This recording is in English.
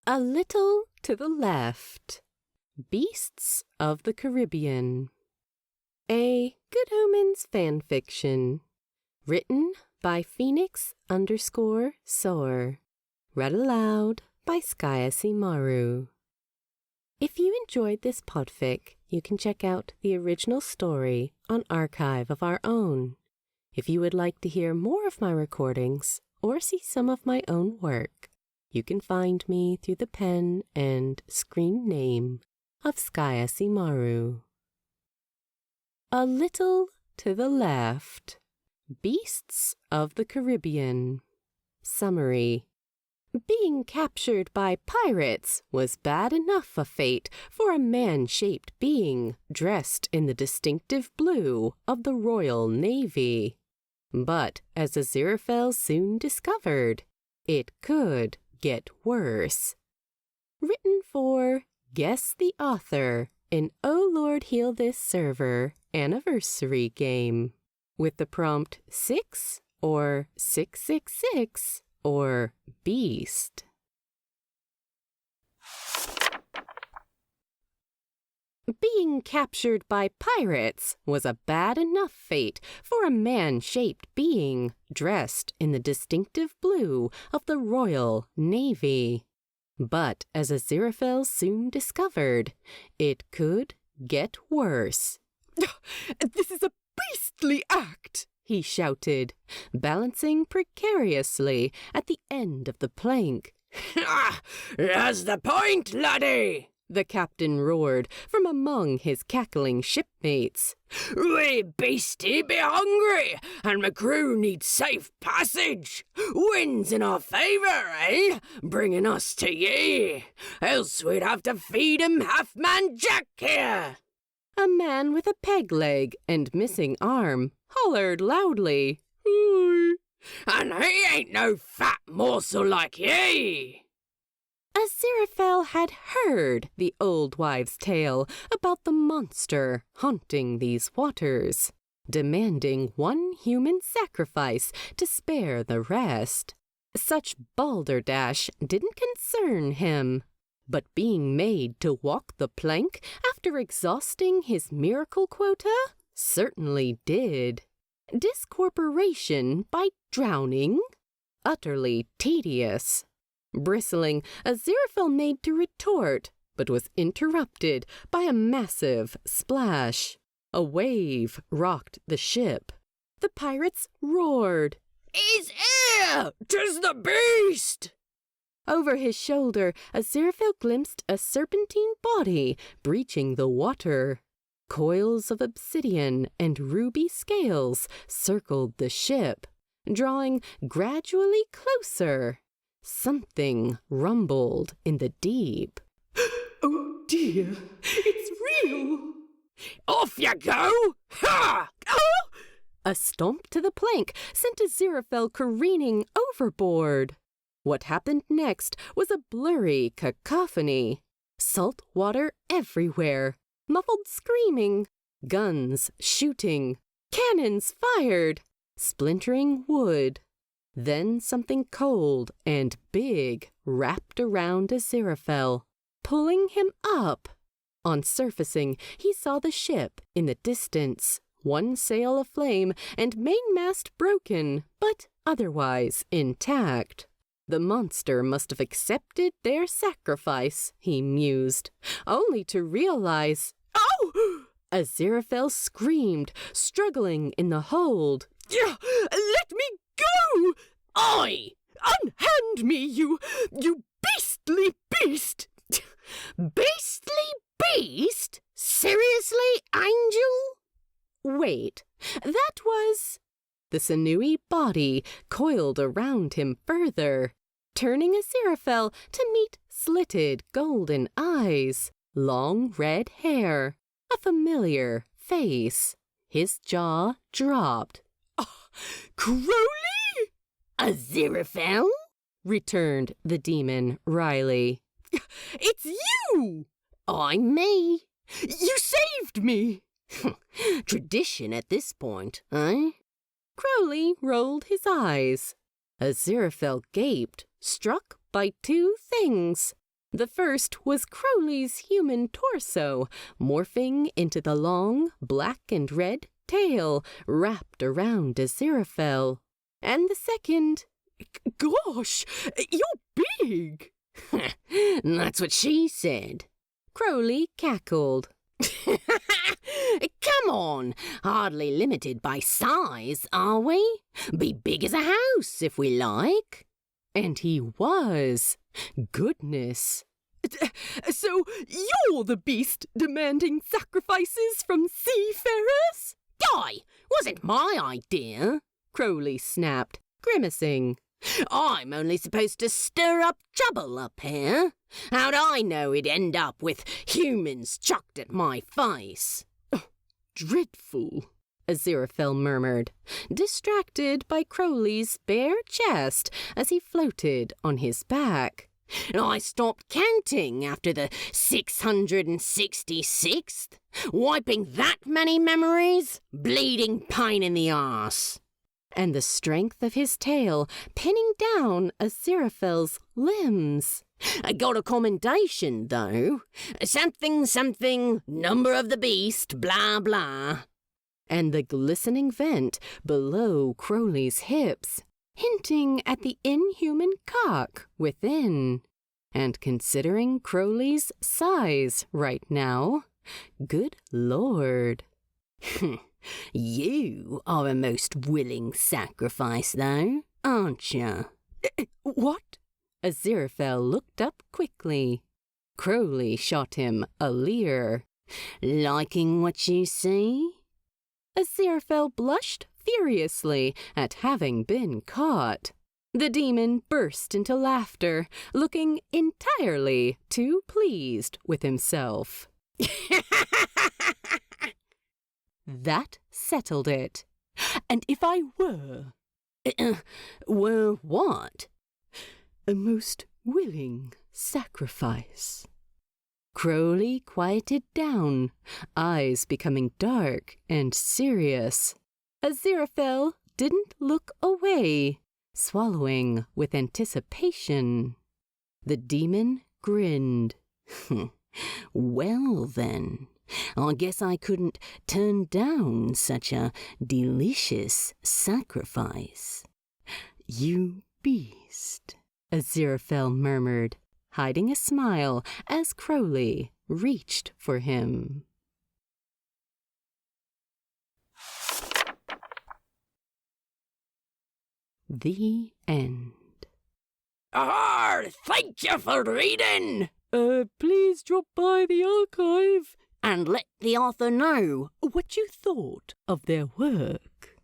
A little to the left. Beasts of the Caribbean. A Good Omens fanfiction. Written by Phoenix_Soar. Read aloud by SkyAsimaru. If you enjoyed this podfic, you can check out the original story on Archive of Our Own. If you would like to hear more of my recordings or see some of my own work, you can find me through the pen and screen name of SkyAsimaru. A little to the left. Beasts of the Caribbean. Summary. Being captured by pirates was bad enough a fate for a man-shaped being dressed in the distinctive blue of the Royal Navy. But, as Aziraphale soon discovered, it could get worse. Written for Guess the Author in Oh Lord Heal This Server Anniversary Game, with the prompt 6 or 666 or Beast. Being captured by pirates was a bad enough fate for a man-shaped being dressed in the distinctive blue of the Royal Navy. But, as Aziraphale soon discovered, it could get worse. "This is a beastly act!" he shouted, balancing precariously at the end of the plank. "That's the point, laddie!" the captain roared from among his cackling shipmates. "We beastie be hungry, and my crew needs safe passage. Wind's in our favour, eh? Bringing us to ye. Else we'd have to feed 'em half-man Jack here." A man with a peg leg and missing arm hollered loudly. "And he ain't no fat morsel like ye." Aziraphale had heard the old wives' tale about the monster haunting these waters, demanding one human sacrifice to spare the rest. Such balderdash didn't concern him, but being made to walk the plank after exhausting his miracle quota certainly did. Discorporation by drowning? Utterly tedious. Bristling, Aziraphale made to retort, but was interrupted by a massive splash. A wave rocked the ship. The pirates roared. "He's here! 'Tis the beast!" Over his shoulder, Aziraphale glimpsed a serpentine body breaching the water. Coils of obsidian and ruby scales circled the ship, drawing gradually closer. Something rumbled in the deep. "Oh dear, it's real!" "Off you go! Ha! Oh!" A stomp to the plank sent Aziraphale careening overboard. What happened next was a blurry cacophony. Salt water everywhere, muffled screaming, guns shooting, cannons fired, splintering wood. Then something cold and big wrapped around Aziraphale, pulling him up. On surfacing, he saw the ship in the distance, one sail aflame and mainmast broken, but otherwise intact. The monster must have accepted their sacrifice, he mused, only to realize, "Oh!" Aziraphale screamed, struggling in the hold. "Let me go! "Oi! Unhand me, you beastly beast!" Beastly beast? Seriously, Angel?" Wait, that was... The sinewy body coiled around him further, turning Aziraphale to meet slitted golden eyes, long red hair, a familiar face. His jaw dropped. "Crowley!" "Aziraphale?" returned the demon wryly. "It's you!" "I'm me." "You saved me!" Tradition at this point, eh? Crowley rolled his eyes. Aziraphale gaped, struck by two things. The first was Crowley's human torso, morphing into the long, black and red tail wrapped around Aziraphale. And the second... Gosh, you're big! That's what she said. Crowley cackled. Come on, hardly limited by size, are we? Be big as a house, if we like. And he was. Goodness. So you're the beast demanding sacrifices from seafarers? Wasn't my idea, Crowley snapped, grimacing. I'm only supposed to stir up trouble up here. How'd I know it'd end up with humans chucked at my face? Dreadful, Aziraphale murmured, distracted by Crowley's bare chest as he floated on his back. I stopped counting after the 666th. Wiping that many memories? Bleeding pain in the arse. And the strength of his tail pinning down Aziraphale's limbs. I got a commendation, though. Something, number of the beast, blah, blah. And the glistening vent below Crowley's hips, hinting at the inhuman cock within. And considering Crowley's size right now, good Lord. You are a most willing sacrifice, though, aren't you? What? Aziraphale looked up quickly. Crowley shot him a leer. Liking what you see? Aziraphale blushed furiously at having been caught. The demon burst into laughter, looking entirely too pleased with himself. That settled it. And if I were... Were what? A most willing sacrifice. Crowley quieted down, eyes becoming dark and serious. Aziraphale didn't look away, swallowing with anticipation. The demon grinned. Well, then, I guess I couldn't turn down such a delicious sacrifice. You beast, Aziraphale murmured, hiding a smile as Crowley reached for him. The end. Thank you for reading! Please drop by the archive and let the author know what you thought of their work.